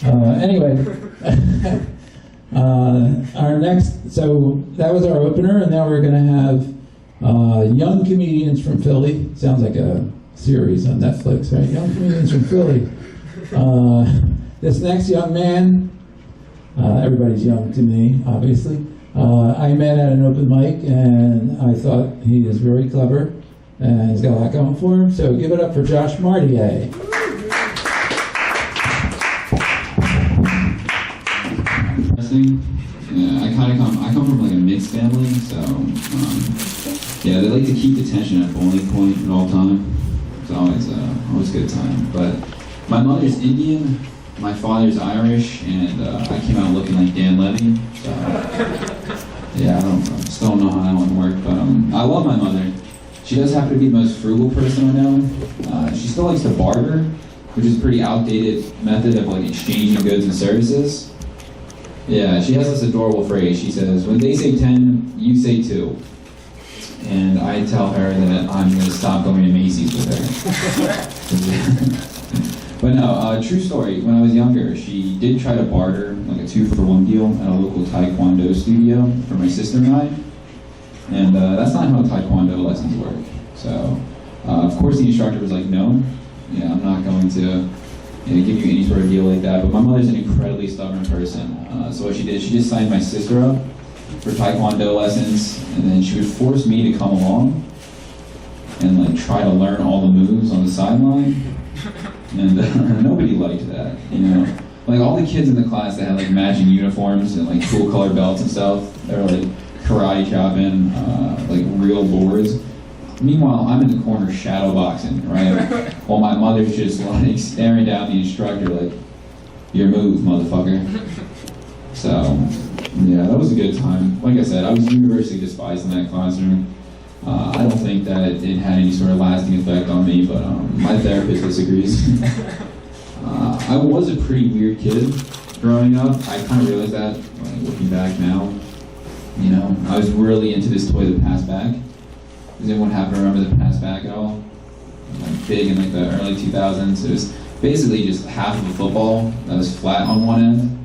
Anyway, our next, so that was our opener, and now we're going to have young comedians from Philly. Sounds like a series on Netflix, right? Young comedians from Philly. This next young man, everybody's young to me, obviously. I met at an open mic, and I thought he is very clever, and he's got a lot going for him. So give it up for Josh Martier. Yeah, I come from like a mixed family, so yeah, they like to keep the tension at boiling point at all time. It's always a good time. But my mother's Indian, my father's Irish, and I came out looking like Dan Levy. So yeah, I still don't know how that one worked, but I love my mother. She does happen to be the most frugal person I know. She still likes to barter, which is a pretty outdated method of like exchanging goods and services. Yeah, she has this adorable phrase. She says, when they say 10, you say 2. And I tell her that I'm going to stop going to Macy's with her. But no, true story. When I was younger, she did try to barter like a 2-for-1 deal at a local Taekwondo studio for my sister and I. And that's not how Taekwondo lessons work. So, of course, the instructor was like, no, yeah, I'm not going to give you any sort of deal like that. But my mother's an incredibly stubborn person. So what she did, she just signed my sister up for Taekwondo lessons, and then she would force me to come along and like try to learn all the moves on the sideline. And nobody liked that, you know. Like all the kids in the class that had like matching uniforms and like cool colored belts and stuff, they were like karate chopping, like real boards. Meanwhile, I'm in the corner shadow boxing, right? While my mother's just like staring down the instructor like, your move, motherfucker. So, yeah, that was a good time. Like I said, I was universally despised in that classroom. I don't think that it had any sort of lasting effect on me, but my therapist disagrees. I was a pretty weird kid growing up. I kind of realized that, like, looking back now. You know, I was really into this toy, the Pass Back. Does anyone happen to remember the Pass Back at all? Like big in like the early 2000s. It was basically just half of a football that was flat on one end.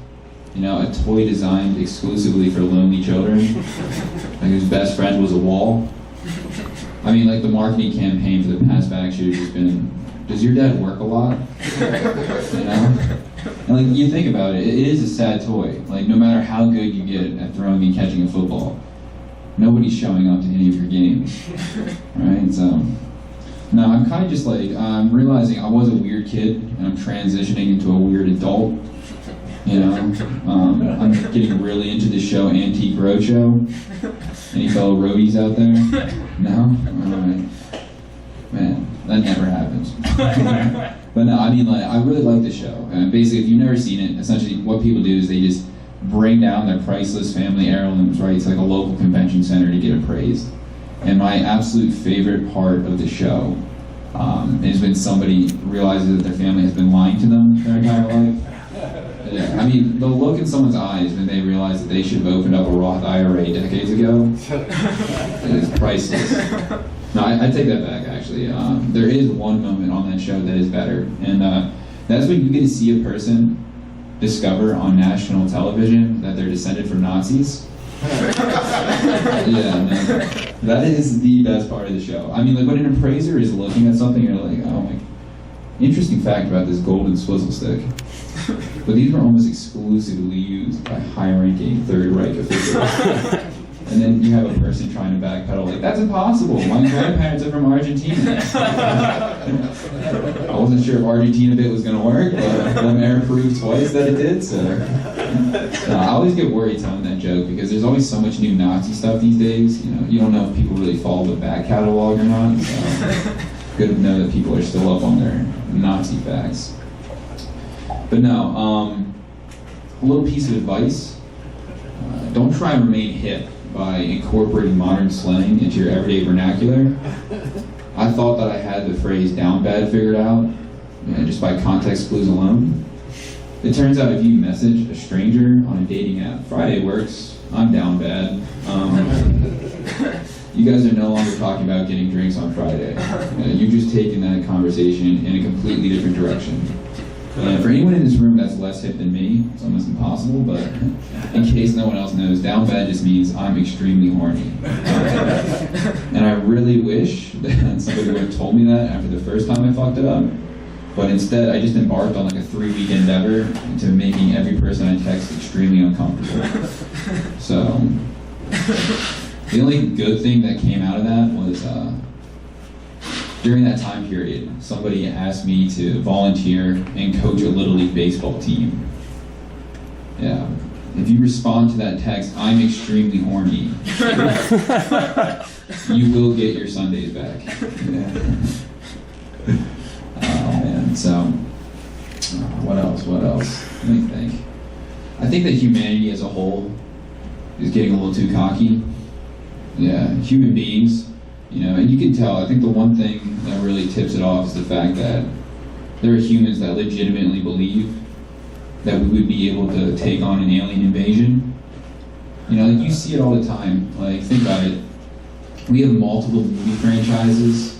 You know, a toy designed exclusively for lonely children, like whose best friend was a wall. I mean, like the marketing campaign for the Pass Back should have just been, does your dad work a lot? You know? And like, you think about it, it is a sad toy. Like, no matter how good you get at throwing and catching a football, nobody's showing up to any of your games, right? So, no, I'm kind of just like, I'm realizing I was a weird kid, and I'm transitioning into a weird adult. You know, I'm getting really into the show Antique Roadshow. Any fellow roadies out there? No? Alright. Man, that never happens. But no, I mean, like, I really like the show. And basically, if you've never seen it, essentially what people do is they just bring down their priceless family heirlooms, right, to like a local convention center to get appraised. And my absolute favorite part of the show is when somebody realizes that their family has been lying to them their entire life. Yeah, I mean, the look in someone's eyes when they realize that they should have opened up a Roth IRA decades ago is priceless. No, I take that back, actually. There is one moment on that show that is better, and that's when you get to see a person discover on national television that they're descended from Nazis. Yeah, no, that is the best part of the show. I mean, like when an appraiser is looking at something, you're like, oh my, interesting fact about this golden swizzle stick. But these were almost exclusively used by high-ranking Third Reich officials. And then you have a person trying to backpedal, like, that's impossible. My grandparents are from Argentina. I wasn't sure if Argentina bit was going to work, but the mayor proved twice that it did, so. I always get worried telling that joke because there's always so much new Nazi stuff these days. You know, you don't know if people really follow the back catalog or not, so good to know that people are still up on their Nazi facts. But no, a little piece of advice. Don't try and remain hip by incorporating modern slang into your everyday vernacular. I thought that I had the phrase down bad figured out, just by context clues alone. It turns out if you message a stranger on a dating app, Friday works, I'm down bad. You guys are no longer talking about getting drinks on Friday. You've just taken that conversation in a completely different direction. And for anyone in this room that's less hip than me, it's almost impossible, but in case no one else knows, down bad just means I'm extremely horny. And I really wish that somebody would have told me that after the first time I fucked it up. But instead, I just embarked on like a 3-week endeavor into making every person I text extremely uncomfortable. So, the only good thing that came out of that was during that time period, somebody asked me to volunteer and coach a Little League baseball team. Yeah. If you respond to that text, I'm extremely horny, you will get your Sundays back. Yeah. Oh man, so, what else? Let me think. I think that humanity as a whole is getting a little too cocky. Yeah, human beings, and you can tell, I think the one thing that really tips it off is the fact that there are humans that legitimately believe that we would be able to take on an alien invasion. Like you see it all the time. Like, think about it. We have multiple movie franchises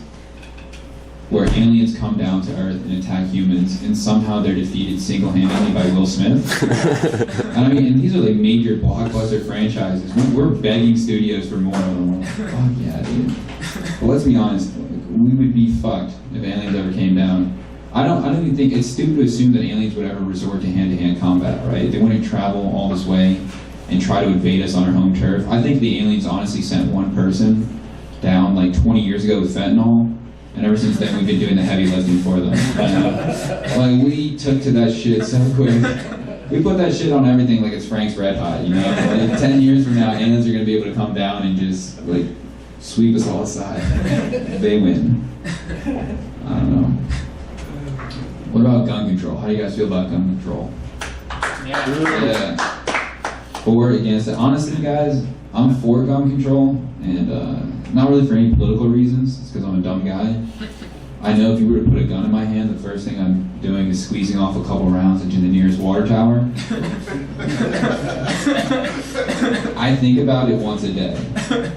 where aliens come down to Earth and attack humans, and somehow they're defeated single-handedly by Will Smith. I mean, and these are like major blockbuster franchises. We're begging studios for more of them. Fuck yeah, dude. But let's be honest, we would be fucked if aliens ever came down. I don't even think it's stupid to assume that aliens would ever resort to hand-to-hand combat, right? They wouldn't travel all this way and try to invade us on our home turf. I think the aliens honestly sent one person down like 20 years ago with fentanyl. And ever since then, we've been doing the heavy lifting for them. Like, we took to that shit so quick. We put that shit on everything like it's Frank's Red Hot, Like, 10 years from now, aliens are going to be able to come down and just, like, sweep us all aside. They win. I don't know. What about gun control? How do you guys feel about gun control? Yeah. For, against it. Honestly, guys, I'm for gun control, and not really for any political reasons. It's because I'm a dumb guy. I know if you were to put a gun in my hand, the first thing I'm doing is squeezing off a couple rounds into the nearest water tower. I think about it once a day.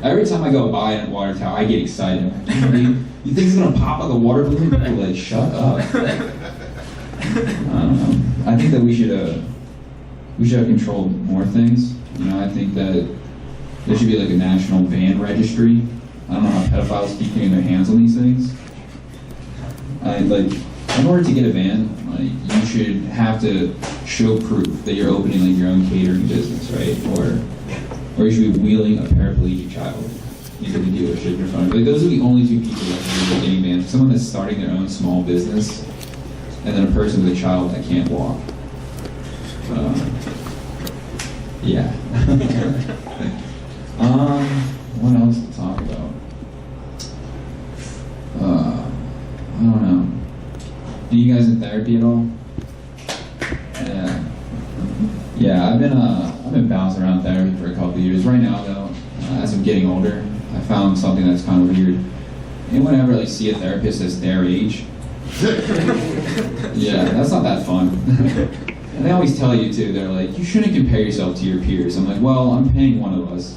Every time I go by a water tower, I get excited. I'm like, you think it's gonna pop out the water balloon? People are like, shut up. I don't know. I think that we should have controlled more things. I think that there should be like a national ban registry. I don't know how pedophiles keep getting their hands on these things. In order to get a ban, you should have to show proof that you're opening like your own catering business, right? Or you should be wheeling a paraplegic child into the dealership in front of you. Like, those are the only two people that should be getting banned. Someone that's starting their own small business, and then a person with a child that can't walk. Yeah. What else to talk about? I don't know. Are you guys in therapy at all? Yeah. I've been bouncing around therapy for a couple of years. Right now, though, as I'm getting older, I found something that's kind of weird. Anyone ever see a therapist that's their age? Yeah, that's not that fun. And they always tell you too. They're like, you shouldn't compare yourself to your peers. I'm like, well, I'm paying one of us.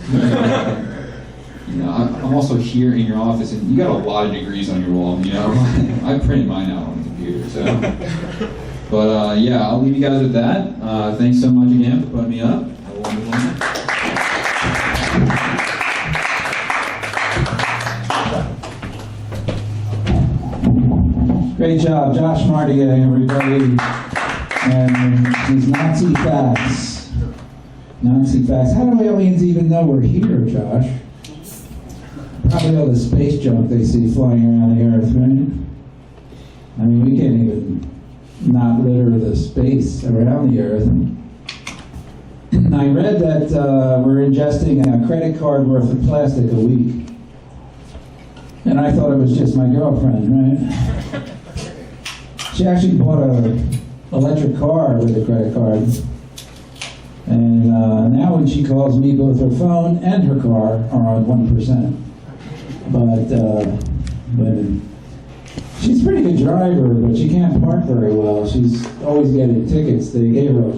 I'm also here in your office, and you got a lot of degrees on your wall. I printed mine out on the computer. So, but yeah, I'll leave you guys with that. Thanks so much again for putting me up. Have a wonderful night. Great job, Josh Marty, everybody. And these Nazi facts. Nazi facts. How do aliens even know we're here, Josh? Probably all the space junk they see flying around the Earth, right? I mean, we can't even not litter the space around the Earth. I read that we're ingesting a credit card worth of plastic a week. And I thought it was just my girlfriend, right? She actually bought an electric car with a credit card. And now when she calls me, both her phone and her car are on 1%. But she's a pretty good driver, but she can't park very well. She's always getting tickets. They gave her a